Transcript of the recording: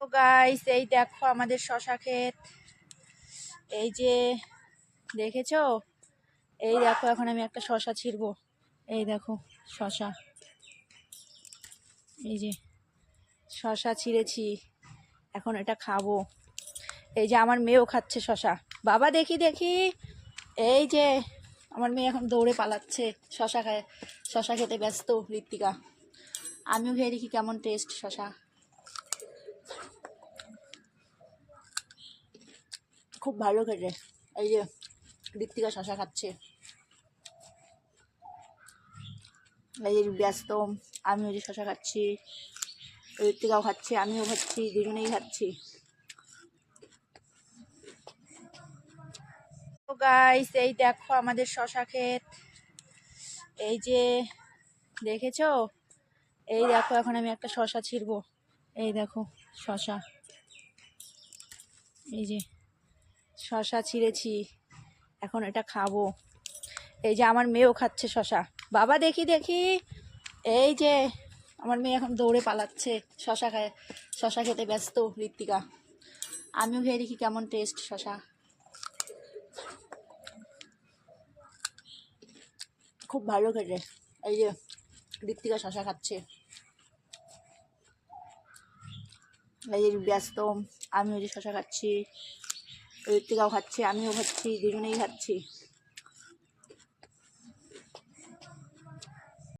তো গাইস, এই দেখো আমাদের শশা ক্ষেত। এই যে দেখেছো, এই দেখো এখন আমি একটা শশা ছিঁড়বো। এই দেখো শশা, এই যে শশা ছিঁড়েছি, এখন এটা খাবো। এই যে আমার মেয়েও খাচ্ছে শশা। বাবা দেখি দেখি, এই যে আমার মেয়ে এখন দৌড়ে পালাচ্ছে, শশা খায়, শশা খেতে ব্যস্ত ঋত্বিকা। আমিও খেয়ে দেখি কেমন টেস্ট শশা। খুব ভালো খেতে। এই যে ঋত্বিকা শশা খাচ্ছে, এই যে ব্যস্ত। আমিও যে শশা খাচ্ছি, ঋত্বিকাও খাচ্ছে, আমিও খাচ্ছি, দুজনেই খাচ্ছি। তো গাইস, এই দেখো আমাদের শশা ক্ষেত। এই যে দেখেছো, এই দেখো এখন আমি একটা শশা ছিঁড়বো। এই দেখো শশা, এই যে শশা ছিঁড়েছি, এখন এটা খাবো। এই যে আমার মেয়েও খাচ্ছে শশা। বাবা দেখি দেখি, এই যে আমার মেয়ে এখন দৌড়ে পালাচ্ছে, শশা খায়, শশা খেতে ব্যস্ত ঋত্বিকা। আমিও খেয়ে দেখি কেমন টেস্ট শশা। খুব ভালো খেতে। এই যে ঋত্বিকা শশা খাচ্ছে, এই যে ব্যস্ত। আমিও যে শশা খাচ্ছি, ঋত্বিকাও খাচ্ছে, আমিও খাচ্ছি, দুজনেই খাচ্ছি।